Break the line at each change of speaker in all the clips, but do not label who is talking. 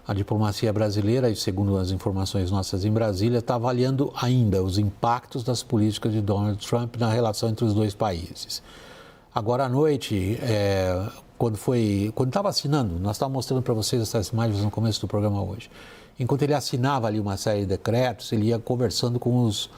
A diplomacia brasileira, e segundo as informações nossas em Brasília, está avaliando ainda os impactos das políticas de Donald Trump na relação entre os dois países. Agora à noite, quando estava assinando, nós estávamos mostrando para vocês essas imagens no começo do programa hoje. Enquanto ele assinava ali uma série de decretos, ele ia conversando com os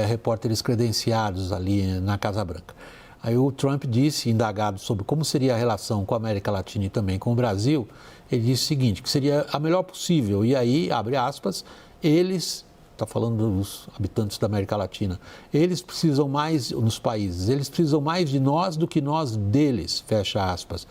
repórteres credenciados ali na Casa Branca. Aí o Trump disse, indagado sobre como seria a relação com a América Latina e também com o Brasil, ele disse o seguinte, que seria a melhor possível. E aí, abre aspas, eles, está falando dos habitantes da América Latina, eles precisam mais, nos países, eles precisam mais de nós do que nós deles, fecha aspas.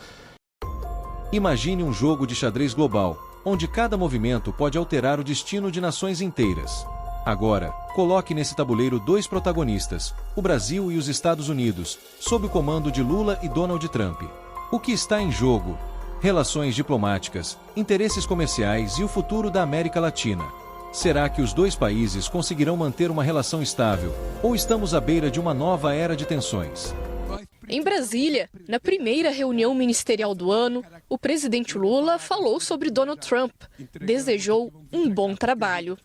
Imagine um jogo de xadrez global, onde cada movimento pode alterar o destino de nações inteiras. Agora, coloque nesse tabuleiro dois protagonistas, o Brasil e os Estados Unidos, sob o comando de Lula e Donald Trump. O que está em jogo? Relações diplomáticas, interesses comerciais e o futuro da América Latina. Será que os dois países conseguirão manter uma relação estável, ou estamos à beira de uma nova era de tensões?
Em Brasília, na primeira reunião ministerial do ano, o presidente Lula falou sobre Donald Trump, desejou um bom trabalho.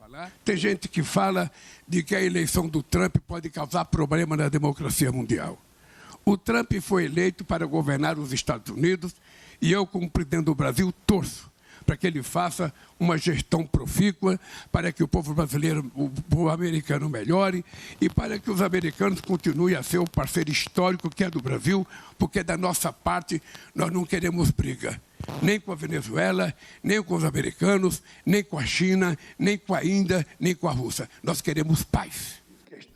Tem gente que fala de que a eleição do Trump pode causar problema na democracia mundial. O Trump foi eleito para governar os Estados Unidos e eu, como presidente do Brasil, torço para que ele faça uma gestão profícua, para que o povo brasileiro, o povo americano melhore e para que os americanos continuem a ser o parceiro histórico que é do Brasil, porque da nossa parte nós não queremos briga, nem com a Venezuela, nem com os americanos, nem com a China, nem com a Índia, nem com a Rússia. Nós queremos paz.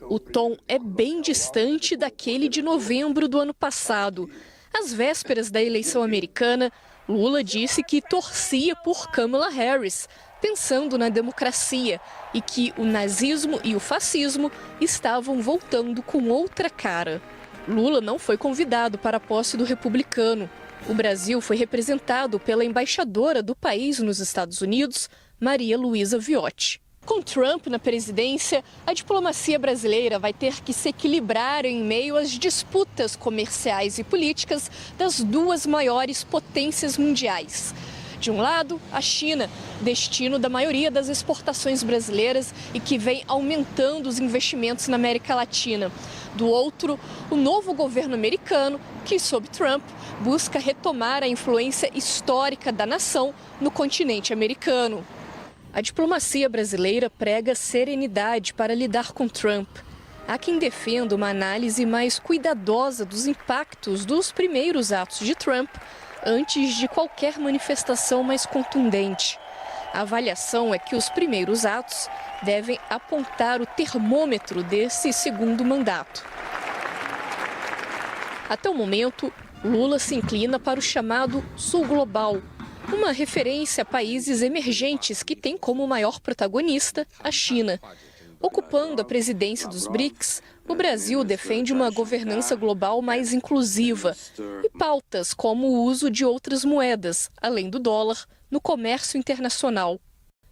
O tom é bem distante daquele de novembro do ano passado. Às vésperas da eleição americana, Lula disse que torcia por Kamala Harris, pensando na democracia, e que o nazismo e o fascismo estavam voltando com outra cara. Lula não foi convidado para a posse do republicano. O Brasil foi representado pela embaixadora do país nos Estados Unidos, Maria Luísa Viotti. Com Trump na presidência, a diplomacia brasileira vai ter que se equilibrar em meio às disputas comerciais e políticas das duas maiores potências mundiais. De um lado, a China, destino da maioria das exportações brasileiras e que vem aumentando os investimentos na América Latina. Do outro, o novo governo americano, que, sob Trump, busca retomar a influência histórica da nação no continente americano. A diplomacia brasileira prega serenidade para lidar com Trump. Há quem defenda uma análise mais cuidadosa dos impactos dos primeiros atos de Trump antes de qualquer manifestação mais contundente. A avaliação é que os primeiros atos devem apontar o termômetro desse segundo mandato. Até o momento, Lula se inclina para o chamado Sul Global, uma referência a países emergentes que têm como maior protagonista a China. Ocupando a presidência dos BRICS, o Brasil defende uma governança global mais inclusiva e pautas como o uso de outras moedas, além do dólar, no comércio internacional.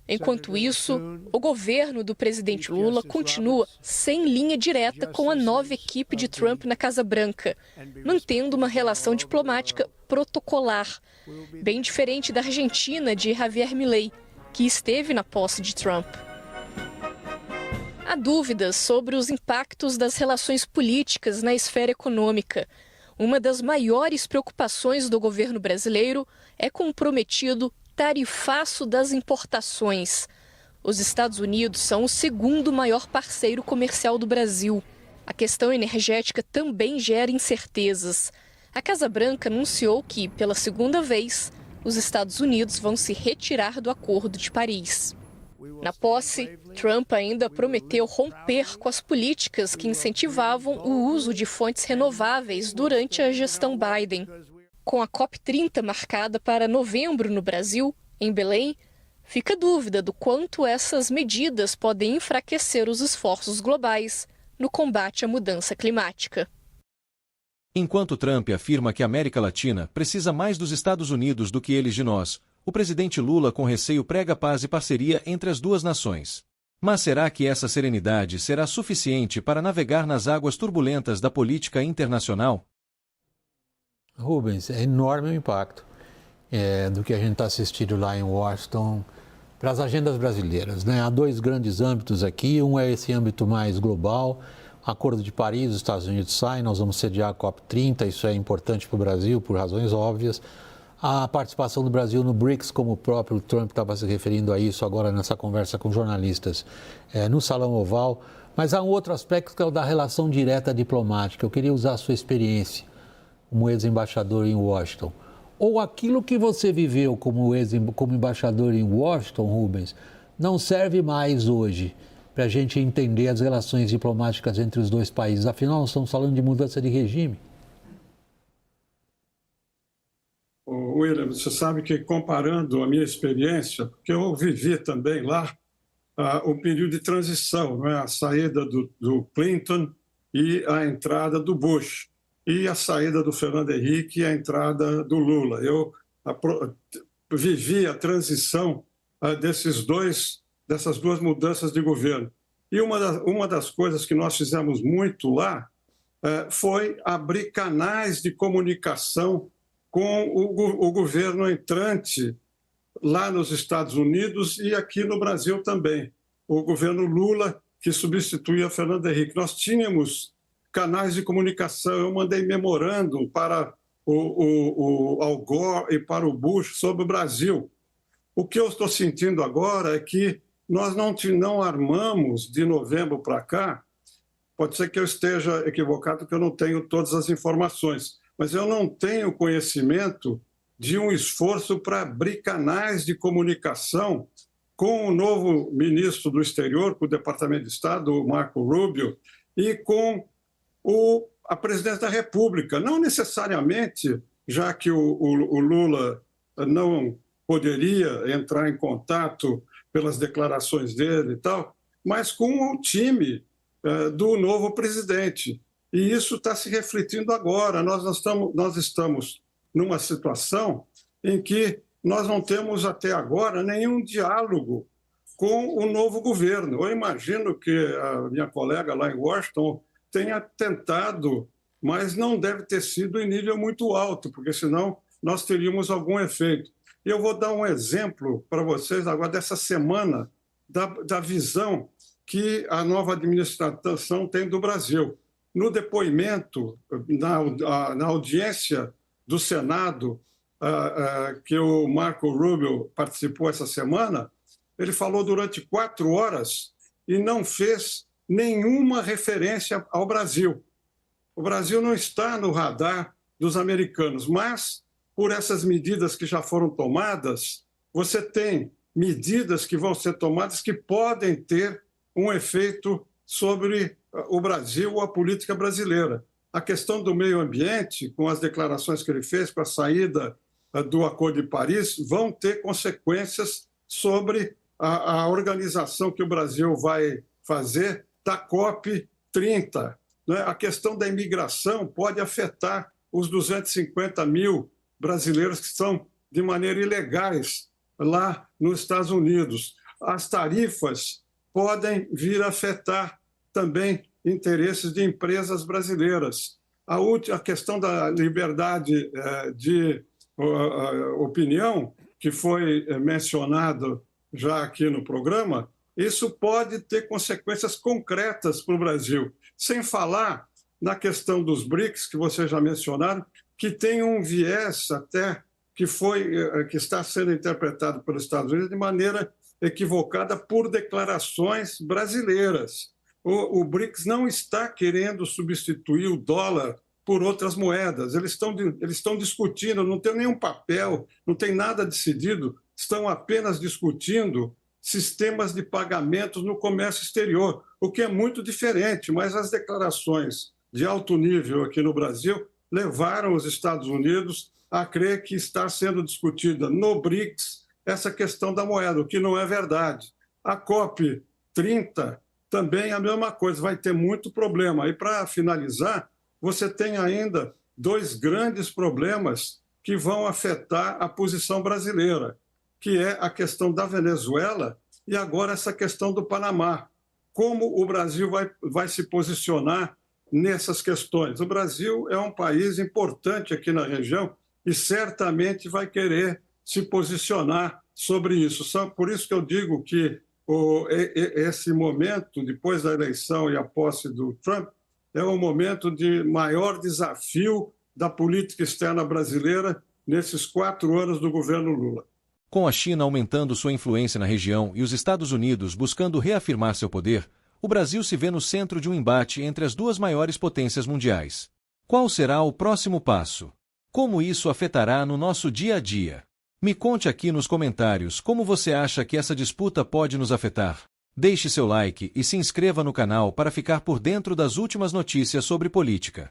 Enquanto isso, o governo do presidente Lula continua sem linha direta com a nova equipe de Trump na Casa Branca, mantendo uma relação diplomática protocolar, bem diferente da Argentina de Javier Milei, que esteve na posse de Trump. Há dúvidas sobre os impactos das relações políticas na esfera econômica. Uma das maiores preocupações do governo brasileiro é com o prometido tarifaço das importações. Os Estados Unidos são o segundo maior parceiro comercial do Brasil. A questão energética também gera incertezas. A Casa Branca anunciou que, pela segunda vez, os Estados Unidos vão se retirar do Acordo de Paris. Na posse, Trump ainda prometeu romper com as políticas que incentivavam o uso de fontes renováveis durante a gestão Biden. Com a COP30 marcada para novembro no Brasil, em Belém, fica dúvida do quanto essas medidas podem enfraquecer os esforços globais no combate à mudança climática.
Enquanto Trump afirma que a América Latina precisa mais dos Estados Unidos do que eles de nós, o presidente Lula com receio prega paz e parceria entre as duas nações. Mas será que essa serenidade será suficiente para navegar nas águas turbulentas da política internacional?
Rubens, é enorme o impacto do que a gente está assistindo lá em Washington para as agendas brasileiras, né? Há dois grandes âmbitos aqui, um é esse âmbito mais global, Acordo de Paris, os Estados Unidos saem, nós vamos sediar a COP30, isso é importante para o Brasil por razões óbvias. A participação do Brasil no BRICS, como o próprio Trump estava se referindo a isso agora nessa conversa com jornalistas no Salão Oval. Mas há um outro aspecto que é o da relação direta diplomática. Eu queria usar a sua experiência como ex-embaixador em Washington. Ou aquilo que você viveu como embaixador em Washington, Rubens, não serve mais hoje para a gente entender as relações diplomáticas entre os dois países. Afinal, nós estamos falando de mudança de regime.
William, você sabe que comparando a minha experiência, porque eu vivi também lá o período de transição, não é? A saída do Clinton e a entrada do Bush, e a saída do Fernando Henrique e a entrada do Lula. Eu vivi a transição dessas duas mudanças de governo. E uma das coisas que nós fizemos muito lá foi abrir canais de comunicação com o governo entrante lá nos Estados Unidos e aqui no Brasil também. O governo Lula, que substituía Fernando Henrique. Nós tínhamos canais de comunicação, eu mandei memorando para o Al Gore e para o Bush sobre o Brasil. O que eu estou sentindo agora é que nós não armamos de novembro para cá, pode ser que eu esteja equivocado, porque eu não tenho todas as informações, mas eu não tenho conhecimento de um esforço para abrir canais de comunicação com o novo ministro do Exterior, com o Departamento de Estado, o Marco Rubio, e com a presidente da República. Não necessariamente, já que o Lula não poderia entrar em contato pelas declarações dele e tal, mas com o time do novo presidente. E isso está se refletindo agora. Nós estamos numa situação em que nós não temos até agora nenhum diálogo com o novo governo. Eu imagino que a minha colega lá em Washington tenha tentado, mas não deve ter sido em nível muito alto, porque senão nós teríamos algum efeito. E eu vou dar um exemplo para vocês agora dessa semana da visão que a nova administração tem do Brasil. No depoimento, na audiência do Senado, que o Marco Rubio participou essa semana, ele falou durante 4 horas e não fez nenhuma referência ao Brasil. O Brasil não está no radar dos americanos, mas, por essas medidas que já foram tomadas, você tem medidas que vão ser tomadas que podem ter um efeito sobre o Brasil ou a política brasileira. A questão do meio ambiente, com as declarações que ele fez, com a saída do Acordo de Paris, vão ter consequências sobre a organização que o Brasil vai fazer da COP30. Né? A questão da imigração pode afetar os 250 mil brasileiros que estão de maneira ilegais lá nos Estados Unidos. As tarifas podem vir a afetar também interesses de empresas brasileiras. A questão da liberdade de opinião, que foi mencionado já aqui no programa, isso pode ter consequências concretas para o Brasil. Sem falar na questão dos BRICS, que vocês já mencionaram, que tem um viés até que está sendo interpretado pelos Estados Unidos de maneira equivocada por declarações brasileiras. O BRICS não está querendo substituir o dólar por outras moedas. Eles estão discutindo, não tem nenhum papel, não tem nada decidido, estão apenas discutindo sistemas de pagamentos no comércio exterior, o que é muito diferente, mas as declarações de alto nível aqui no Brasil levaram os Estados Unidos a crer que está sendo discutida no BRICS essa questão da moeda, o que não é verdade. A COP30 também é a mesma coisa, vai ter muito problema. E, para finalizar, você tem ainda 2 grandes problemas que vão afetar a posição brasileira, que é a questão da Venezuela e agora essa questão do Panamá. Como o Brasil vai se posicionar nessas questões? O Brasil é um país importante aqui na região e certamente vai querer se posicionar sobre isso. Por isso que eu digo que esse momento, depois da eleição e a posse do Trump, é um momento de maior desafio da política externa brasileira nesses 4 anos do governo Lula.
Com a China aumentando sua influência na região e os Estados Unidos buscando reafirmar seu poder, o Brasil se vê no centro de um embate entre as duas maiores potências mundiais. Qual será o próximo passo? Como isso afetará no nosso dia a dia? Me conte aqui nos comentários como você acha que essa disputa pode nos afetar. Deixe seu like e se inscreva no canal para ficar por dentro das últimas notícias sobre política.